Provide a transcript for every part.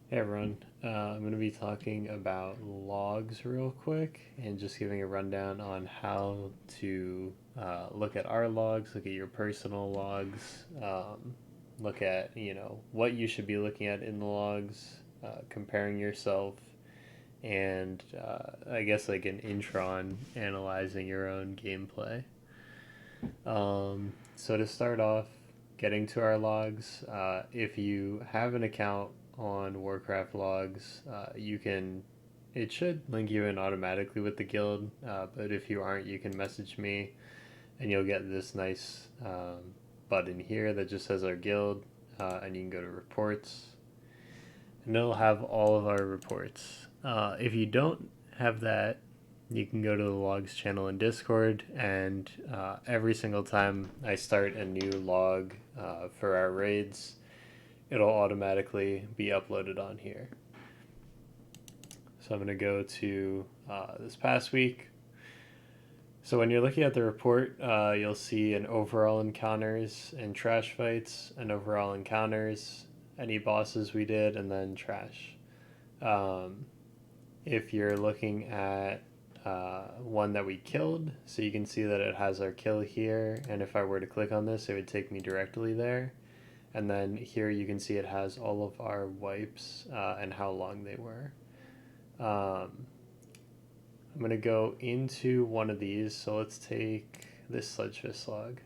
Hey everyone, I'm going to be talking about logs real quick and just giving a rundown on how to look at our logs, look at your personal logs, look at what you should be looking at in the logs, comparing yourself, and I guess like an intro on analyzing your own gameplay. So to start off, getting to our logs, if you have an account on Warcraft logs, it should link you in automatically with the guild, but if you aren't, you can message me and you'll get this nice button here that just says our guild, and you can go to reports and it'll have all of our reports. If you don't have that, you can go to the logs channel in Discord, and every single time I start a new log for our raids, it'll automatically be uploaded on here. So I'm going to go to this past week. So when you're looking at the report, you'll see an overall encounters and trash fights, and overall encounters, any bosses we did, and then trash. Um, if you're looking at one that we killed, so you can see that it has our kill here, and if I were to click on this, it would take me directly there. And then here you can see it has all of our wipes and how long they were. I'm going to go into one of these, so let's take this Sledgefish log.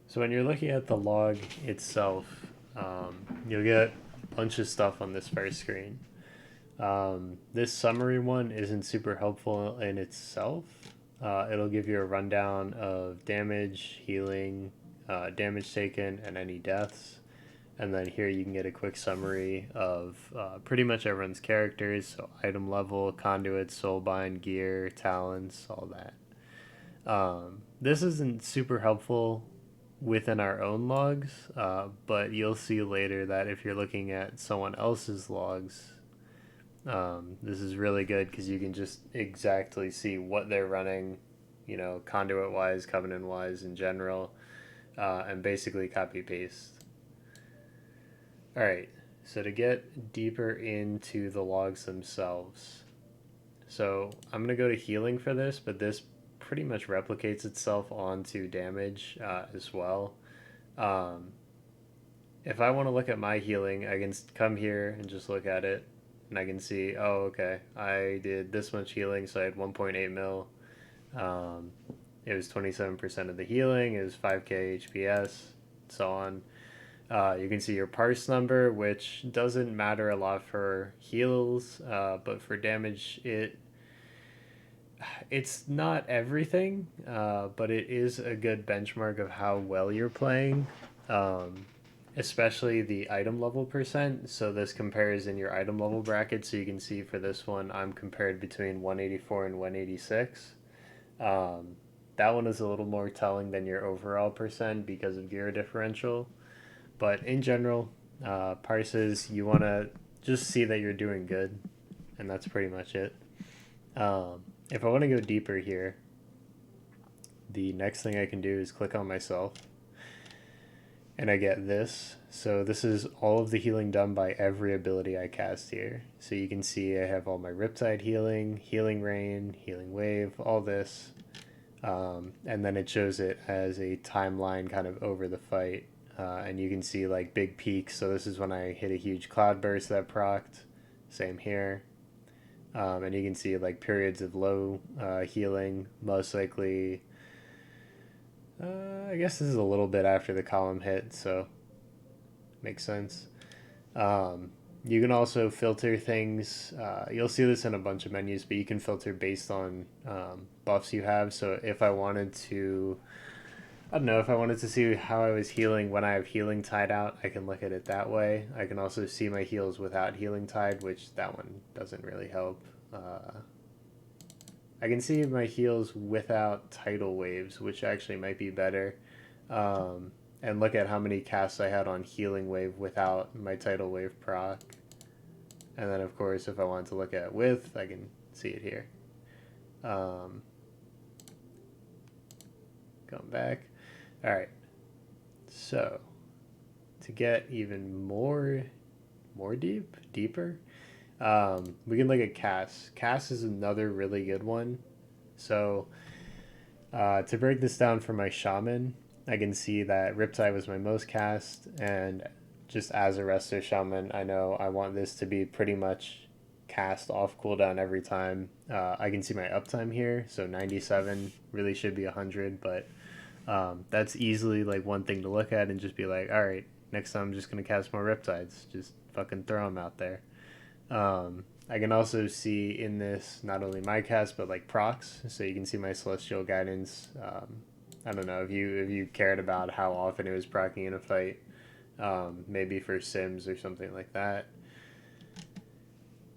So when you're looking at the log itself, you'll get a bunch of stuff on this first screen. This summary one isn't super helpful in itself. It'll give you a rundown of damage, healing, damage taken, and any deaths. And then here you can get a quick summary of pretty much everyone's characters, so item level, conduits, soulbind, gear, talents, all that. This isn't super helpful within our own logs, but you'll see later that if you're looking at someone else's logs, this is really good because you can just exactly see what they're running, conduit wise, covenant wise in general, and basically copy paste. All right, so to get deeper into the logs themselves, so I'm going to go to healing for this, but this pretty much replicates itself onto damage as well. Um, if I want to look at my healing, I can come here and just look at it, and I can see, oh, okay, I did this much healing, so I had 1.8 mil. Um, it was 27% of the healing, it was 5k HPS, so on. You can see your parse number, which doesn't matter a lot for heals, but for damage, it's not everything, but it is a good benchmark of how well you're playing, um, especially the item level percent. So this compares in your item level bracket, so you can see for this one, I'm compared between 184 and 186. Um, that one is a little more telling than your overall percent because of gear differential. But in general, parses, you want to just see that you're doing good, and that's pretty much it. If I want to go deeper here, the next thing I can do is click on myself, and I get this. So this is all of the healing done by every ability I cast here. So you can see I have all my Riptide healing, Healing Rain, Healing Wave, all this. And then it shows it as a timeline kind of over the fight. And you can see like big peaks. So this is when I hit a huge cloud burst that procced. Same here. And you can see like periods of low healing, most likely. I guess this is a little bit after the column hit, so makes sense. You can also filter things. You'll see this in a bunch of menus, but you can filter based on buffs you have. So if I wanted to, I don't know, if I wanted to see how I was healing when I have Healing Tide out, I can look at it that way. I can also see my heals without Healing Tide, which that one doesn't really help. I can see my heals without tidal waves, which actually might be better. And look at how many casts I had on Healing Wave without my tidal wave proc. And then, of course, if I wanted to look at with, I can see it here. Going back. All right. So, to get even more more deeper. We can look at Cass. Cass is another really good one. So to break this down for my Shaman, I can see that Riptide was my most cast, and just as a Resto Shaman, I know I want this to be pretty much cast off cooldown every time. I can see my uptime here, so 97 really should be 100, but that's easily like one thing to look at and just be like, all right, next time I'm just going to cast more Riptides. Just fucking throw them out there. I can also see in this not only my cast but like procs, so you can see my Celestial Guidance. I don't know if you cared about how often it was proccing in a fight, maybe for Sims or something like that.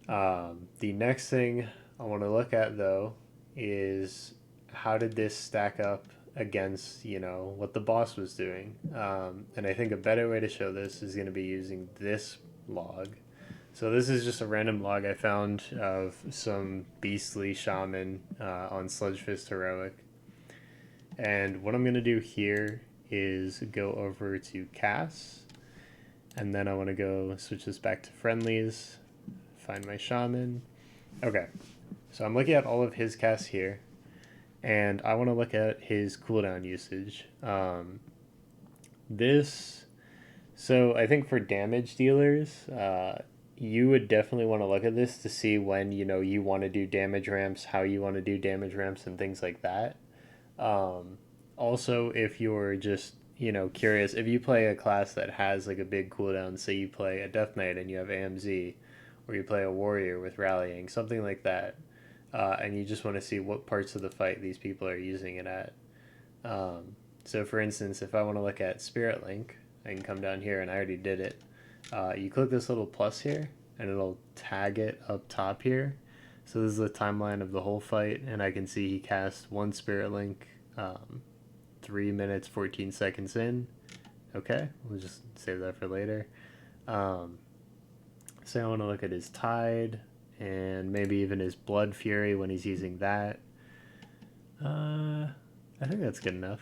The next thing I want to look at though is how did this stack up against what the boss was doing, and I think a better way to show this is going to be using this log. So this is just a random log I found of some beastly shaman on Sludgefist Heroic. And what I'm going to do here is go over to Cass. And then I want to go switch this back to friendlies. Find my shaman. Okay. So I'm looking at all of his casts here. And I want to look at his cooldown usage. So I think for damage dealers, you would definitely want to look at this to see when you want to do damage ramps, how you want to do damage ramps, and things like that. Also, if you're just curious, if you play a class that has like a big cooldown, say you play a Death Knight and you have AMZ, or you play a warrior with rallying, something like that, and you just want to see what parts of the fight these people are using it at. So for instance, if I want to look at Spirit Link, I can come down here, and I already did it. You click this little plus here, and it'll tag it up top here. So this is the timeline of the whole fight, and I can see he cast one Spirit Link 3 minutes 14 seconds in. Okay, we'll just save that for later. So I want to look at his Tide, and maybe even his Blood Fury when he's using that. I think that's good enough.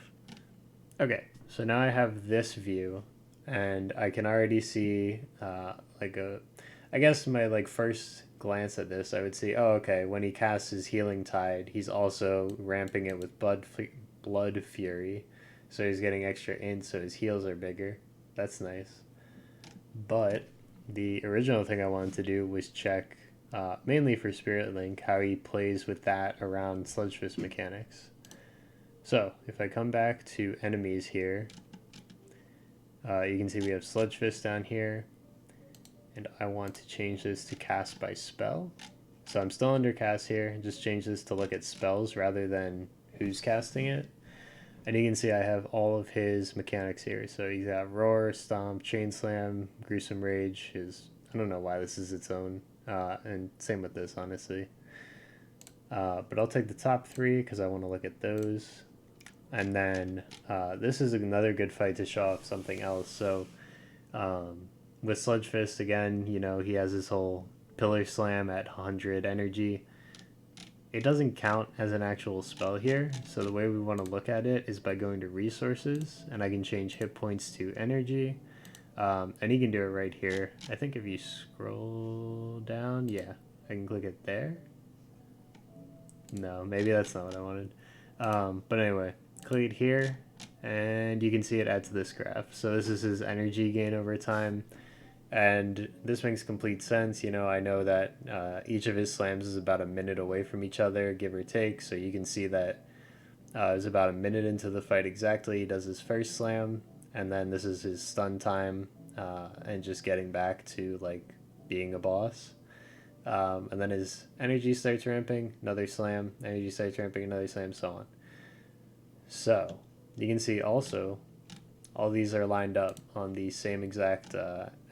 Okay, so now I have this view, and I can already see I guess my first glance at this, I would see, oh, okay, when he casts his Healing Tide, he's also ramping it with Blood Fury, so he's getting extra int, so his heals are bigger. That's nice. But the original thing I wanted to do was check, mainly for Spirit Link, how he plays with that around Sludgefist mechanics. So if I come back to enemies here, you can see we have Sludgefist down here, and I want to change this to cast by spell. So I'm still under cast here, just change this to look at spells rather than who's casting it. And you can see I have all of his mechanics here. So he's got Roar, Stomp, Chain Slam, Gruesome Rage. I don't know why this is its own, and same with this, honestly. But I'll take the top three because I want to look at those. And then this is another good fight to show off something else. So with Sludgefist, again, he has this whole Pillar Slam at 100 energy. It doesn't count as an actual spell here, so the way we want to look at it is by going to Resources, and I can change hit points to energy, and you can do it right here. I think if you scroll down, yeah, I can click it there. No, maybe that's not what I wanted. But anyway, click it here, and you can see it add to this graph. So this is his energy gain over time. And this makes complete sense. I know that each of his slams is about a minute away from each other, give or take. So you can see that it's about a minute into the fight exactly. He does his first slam, and then this is his stun time, and just getting back to being a boss. And then his energy starts ramping, another slam, energy starts ramping, another slam, so on. So you can see also all these are lined up on the same exact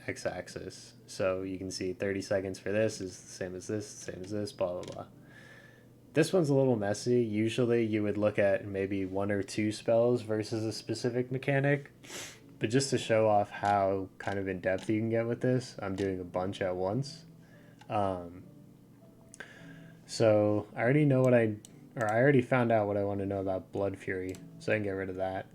x-axis, so you can see 30 seconds for this is the same as this, blah blah blah. This one's a little messy. Usually you would look at maybe one or two spells versus a specific mechanic, but just to show off how kind of in depth you can get with this, I'm doing a bunch at once. So I already found out what I want to know about Blood Fury, so I can get rid of that.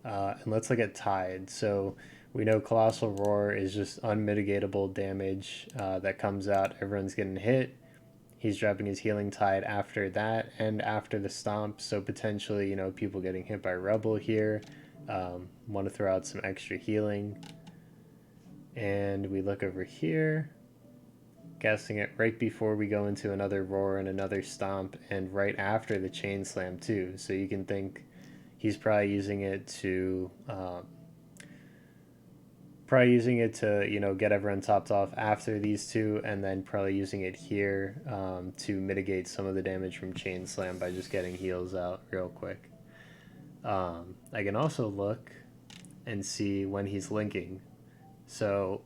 And let's look at Tide. So We know Colossal Roar is just unmitigatable damage that comes out. Everyone's getting hit. He's dropping his healing tide after that and after the stomp, so potentially, people getting hit by Rebel here. Want to throw out some extra healing. And we look over here, casting it right before we go into another Roar and another stomp, and right after the chain slam too. So you can think he's probably using it to get everyone topped off after these two, and then probably using it here to mitigate some of the damage from chain slam by just getting heals out real quick. I can also look and see when he's linking. So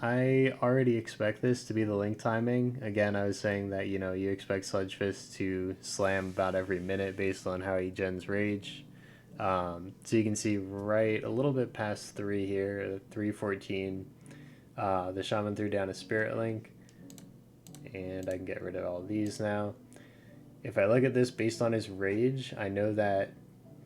I already expect this to be the link timing. Again, I was saying that you expect Sludgefist to slam about every minute based on how he gens rage. So you can see right a little bit past 3 here, 3:14, the Shaman threw down a Spirit Link, and I can get rid of all these now. If I look at this based on his rage, I know that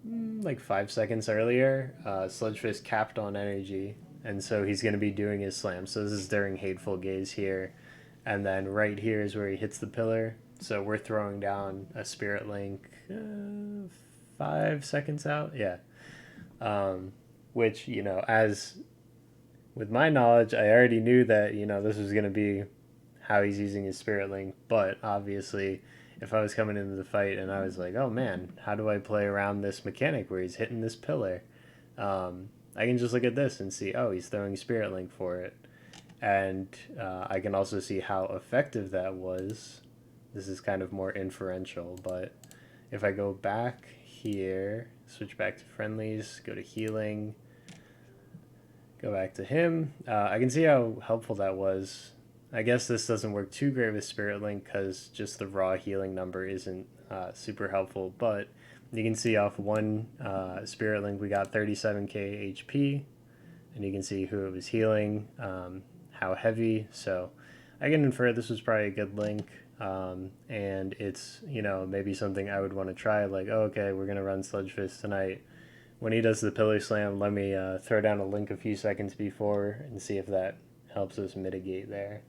like 5 seconds earlier, Sludgefist capped on energy, and so he's going to be doing his slam. So this is during Hateful Gaze here, and then right here is where he hits the pillar. So we're throwing down a Spirit Link 5 seconds out, yeah. Which, as with my knowledge, I already knew that, this was going to be how he's using his Spirit Link, but obviously if I was coming into the fight and I was like, oh man, how do I play around this mechanic where he's hitting this pillar? I can just look at this and see, oh, he's throwing Spirit Link for it. And I can also see how effective that was. This is kind of more inferential, but if I go back here, switch back to friendlies, go to healing, go back to him, I can see how helpful that was. I guess this doesn't work too great with Spirit Link because just the raw healing number isn't super helpful, but you can see off one Spirit Link we got 37k HP, and you can see who it was healing, how heavy, so I can infer this was probably a good link, and it's, maybe something I would want to try, like, oh, okay, we're going to run Sludgefist tonight. When he does the Pillar Slam, let me throw down a link a few seconds before and see if that helps us mitigate there.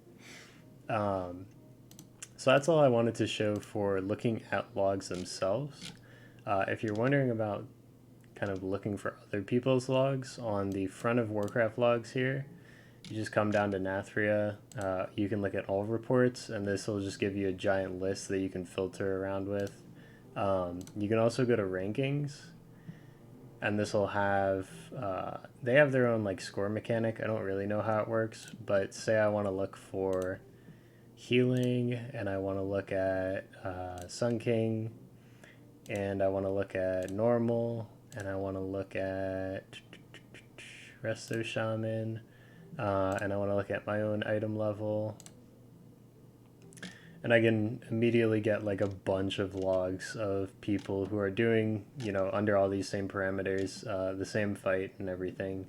So that's all I wanted to show for looking at logs themselves. If you're wondering about kind of looking for other people's logs, on the front of Warcraft logs here, you just come down to Nathria. You can look at all reports, and this will just give you a giant list that you can filter around with. You can also go to rankings, and this will have, they have their own like score mechanic. I don't really know how it works, but say I want to look for healing, and I want to look at Sun King, and I want to look at normal, and I want to look at Resto Shaman, and I want to look at my own item level, and I can immediately get like a bunch of logs of people who are doing, under all these same parameters, the same fight and everything.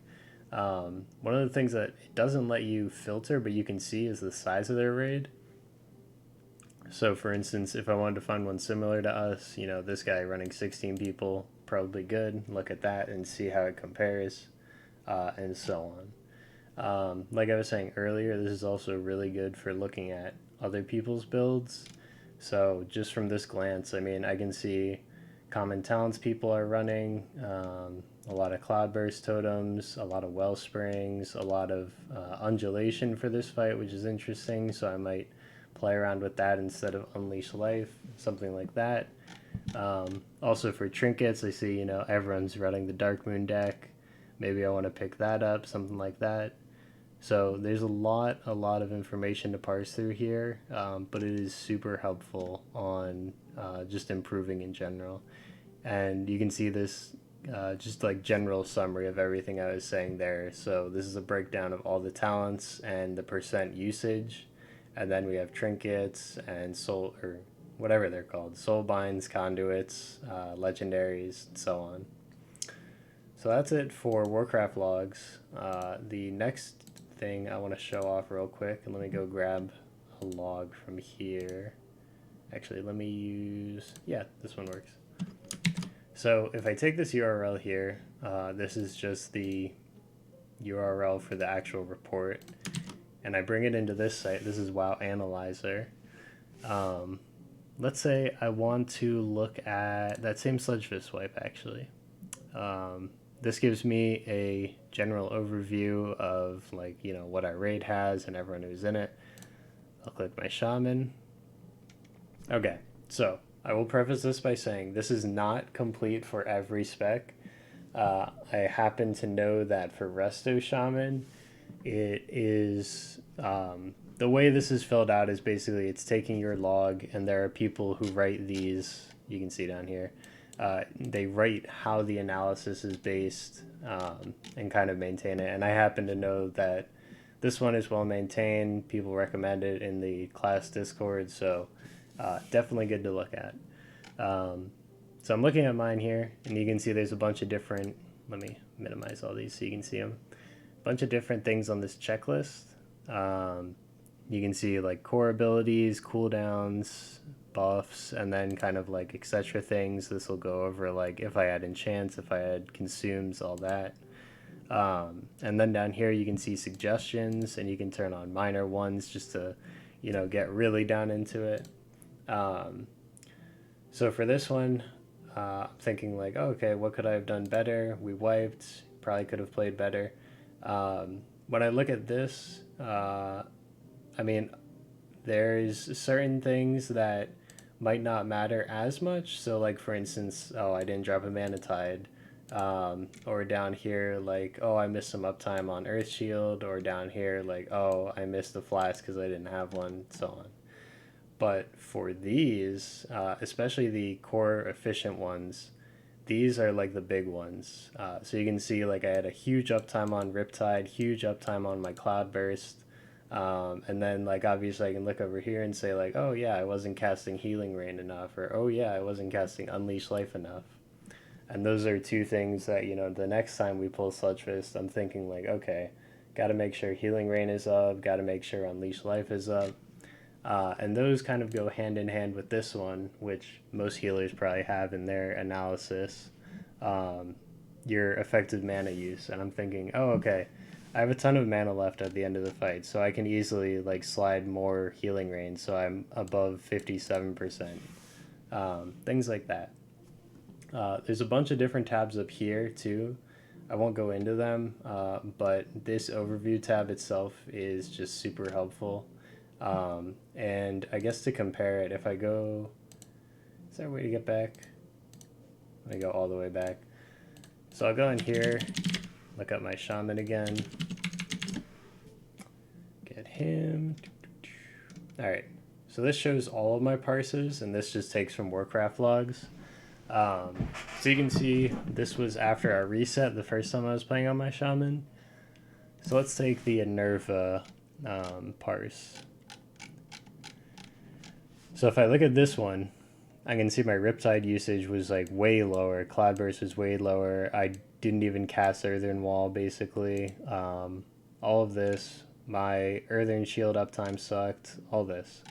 One of the things that it doesn't let you filter, but you can see, is the size of their raid. So for instance, if I wanted to find one similar to us, this guy running 16 people, probably good, look at that and see how it compares, and so on. Like I was saying earlier, this is also really good for looking at other people's builds. So just from this glance, I can see common talents people are running, a lot of Cloudburst totems, a lot of Wellsprings, a lot of undulation for this fight, which is interesting, so I might play around with that instead of Unleash Life, something like that. Also for trinkets, I see, everyone's running the Dark Moon deck. Maybe I want to pick that up, something like that. So there's a lot of information to parse through here, but it is super helpful on just improving in general. And you can see this just like general summary of everything I was saying there. So this is a breakdown of all the talents and the percent usage. And then we have trinkets and soul, or whatever they're called, soul binds, conduits, legendaries, and so on. So that's it for Warcraft logs. The next thing I want to show off real quick, and let me go grab a log from here. Actually, let me use, yeah, this one works. So if I take this URL here, this is just the URL for the actual report, and I bring it into this site. This is WoWAnalyzer. Let's say I want to look at that same Sludgefish wipe actually. This gives me a general overview of like, you know, what our raid has and everyone who's in it. I'll click my Shaman. Okay, so I will preface this by saying this is not complete for every spec. I happen to know that for Resto Shaman, it is the way this is filled out is basically it's taking your log, and there are people who write these. You can see down here. They write how the analysis is based and kind of maintain it. And I happen to know that this one is well maintained. People recommend it in the class Discord, so definitely good to look at. So I'm looking at mine here, and you can see there's a bunch of different, let me minimize all these so you can see them, a bunch of different things on this checklist. You can see like core abilities, cooldowns, buffs, and then kind of like etc things. This will go over like if I add enchants, if I add consumes, all that. And then down here you can see suggestions, and you can turn on minor ones just to, you know, get really down into it. So for this one, I'm thinking like, oh, okay, what could I have done better? We wiped, probably could have played better. When I look at this, I mean, there's certain things that might not matter as much. So like, for instance, oh, I didn't drop a mana tide. Or down here, like, oh, I missed some uptime on Earth Shield. Or down here, like, oh, I missed a flask because I didn't have one, so on. But for these, especially the core efficient ones, these are like the big ones. So you can see like I had a huge uptime on Riptide, huge uptime on my Cloudburst. And then like obviously I can look over here and say like, oh yeah, I wasn't casting Healing Rain enough, or oh yeah, I wasn't casting Unleash Life enough. And those are two things that, you know, the next time we pull Sludgefish, I'm thinking like, okay, got to make sure Healing Rain is up, got to make sure Unleash Life is up. And those kind of go hand in hand with this one, which most healers probably have in their analysis, your effective mana use. And I'm thinking, oh, okay, I have a ton of mana left at the end of the fight, so I can easily like slide more Healing Rain, so I'm above 57%. Things like that. There's a bunch of different tabs up here too. I won't go into them, but this overview tab itself is just super helpful. And I guess to compare it, if I go, is there a way to get back? Let me go all the way back. So I'll go in here, look up my Shaman again, get him. All right, so this shows all of my parses, and this just takes from Warcraft logs. So you can see this was after our reset the first time I was playing on my Shaman. So let's take the Enerva parse. So if I look at this one, I can see my Riptide usage was like way lower. Cloudburst was way lower. I didn't even cast Earthen Wall basically. All of this. My Earthen Shield uptime sucked. All this.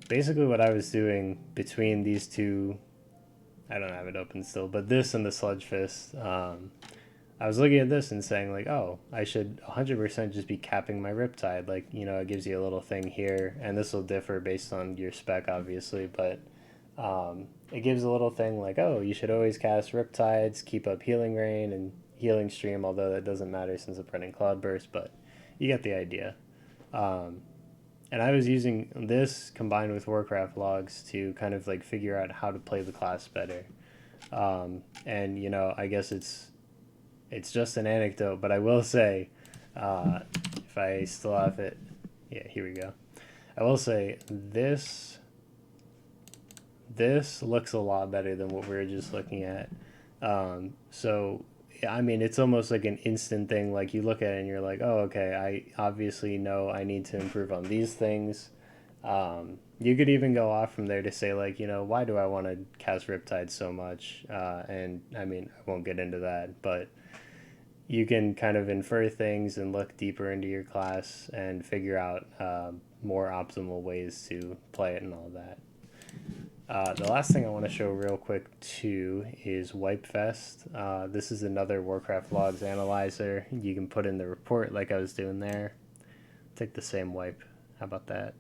Basically what I was doing between these two, I don't have it open still, but this and the Sludgefish, I was looking at this and saying like, oh, I should 100% just be capping my Riptide. Like, you know, it gives you a little thing here, and this will differ based on your spec, obviously, but it gives a little thing like, oh, you should always cast Riptides, keep up Healing Rain and Healing Stream, although that doesn't matter since I'm running Cloudburst, but you get the idea. And I was using this combined with Warcraft logs to kind of like figure out how to play the class better. And, you know, I guess it's just an anecdote, but I will say, if I still have it, yeah, here we go. I will say this looks a lot better than what we were just looking at. So, I mean, it's almost like an instant thing. Like you look at it and you're like, oh, okay, I obviously know I need to improve on these things. You could even go off from there to say like, you know, why do I want to cast Riptide so much? And I mean, I won't get into that, but you can kind of infer things and look deeper into your class and figure out more optimal ways to play it and all that. The last thing I want to show real quick too is Wipefest. This is another Warcraft logs analyzer. You can put in the report like I was doing there. Take the same wipe. How about that?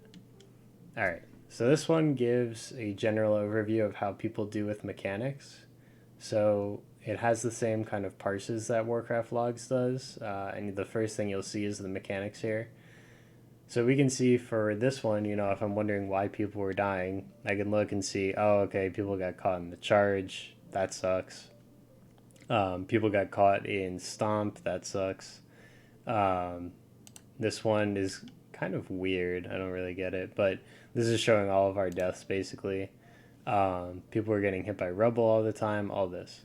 All right. So this one gives a general overview of how people do with mechanics. So it has the same kind of parses that Warcraft logs does. And the first thing you'll see is the mechanics here. So we can see for this one, if I'm wondering why people were dying, I can look and see, oh, okay, people got caught in the charge. That sucks. People got caught in stomp. That sucks. This one is kind of weird. I don't really get it, but this is showing all of our deaths basically. People were getting hit by rubble all the time. All this.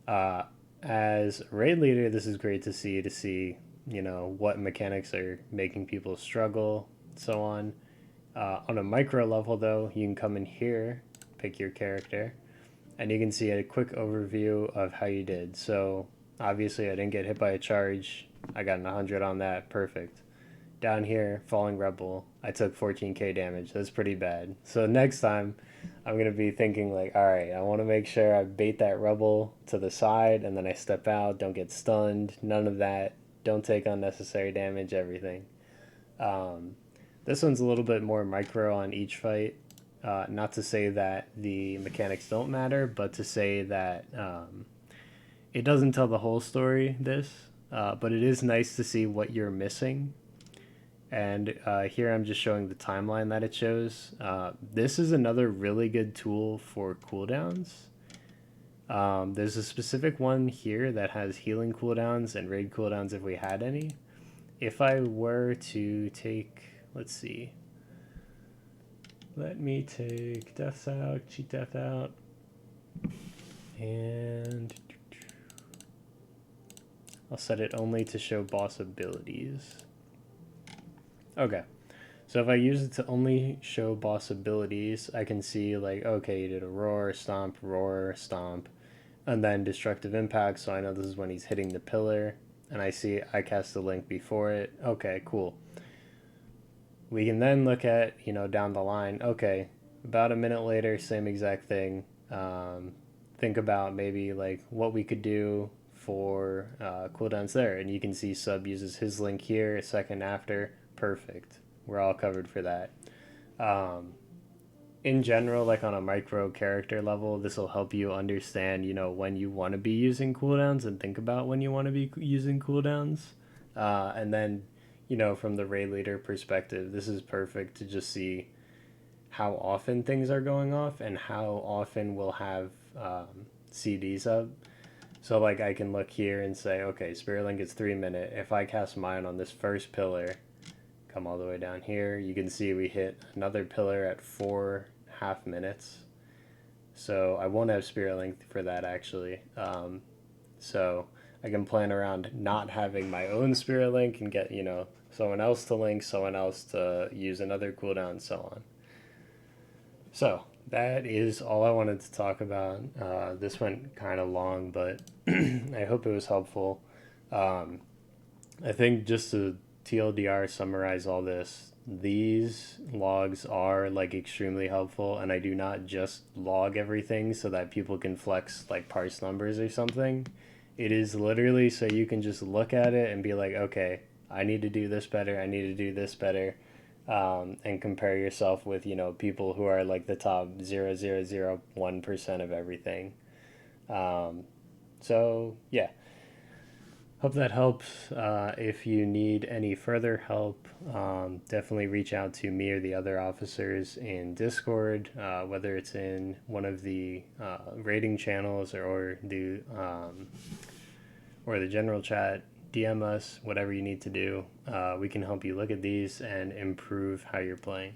As a raid leader, this is great to see what mechanics are making people struggle, so on. On a micro level, though, you can come in here, pick your character, and you can see a quick overview of how you did. So obviously, I didn't get hit by a charge. I got an 100 on that. Perfect. Down here, falling rebel, I took 14k damage. That's pretty bad. So next time, I'm going to be thinking like, all right, I want to make sure I bait that rebel to the side, and then I step out, don't get stunned, none of that. Don't take unnecessary damage, everything. This one's a little bit more micro on each fight. Not to say that the mechanics don't matter, but to say that it doesn't tell the whole story, but it is nice to see what you're missing. And here I'm just showing the timeline that it shows. This is another really good tool for cooldowns. There's a specific one here that has healing cooldowns and raid cooldowns if we had any. If I were to take, let's see. Let me take deaths out, cheat death out, and I'll set it only to show boss abilities. Okay. So if I use it to only show boss abilities, I can see like, okay, you did a roar, stomp, and then destructive impact. So I know this is when he's hitting the pillar, and I see I cast the link before it. Okay, cool. We can then look at, down the line, okay, about a minute later, same exact thing. Think about maybe like what we could do for cooldowns there. And you can see Sub uses his link here, a second after. Perfect. We're all covered for that. In general, like on a micro character level, this will help you understand, when you want to be using cooldowns and think about when you want to be using cooldowns. And then, from the raid leader perspective, this is perfect to just see how often things are going off and how often we'll have CDs up. So like I can look here and say, okay, Spirit Link is 3 minute. If I cast mine on this first pillar, come all the way down here, you can see we hit another pillar at 4.5 minutes. So I won't have Spirit Link for that actually. So I can plan around not having my own Spirit Link and get, someone else to link, someone else to use another cooldown, and so on. So that is all I wanted to talk about. This went kind of long, but I hope it was helpful. I think just to TLDR summarize all this, these logs are like extremely helpful, and I do not just log everything so that people can flex like parse numbers or something. It is literally so you can just look at it and be like, okay, I need to do this better, I need to do this better, and compare yourself with, people who are like the top 0.001% of everything. So yeah, hope that helps. If you need any further help, definitely reach out to me or the other officers in Discord, whether it's in one of the rating channels or the general chat. DM us, whatever you need to do. We can help you look at these and improve how you're playing.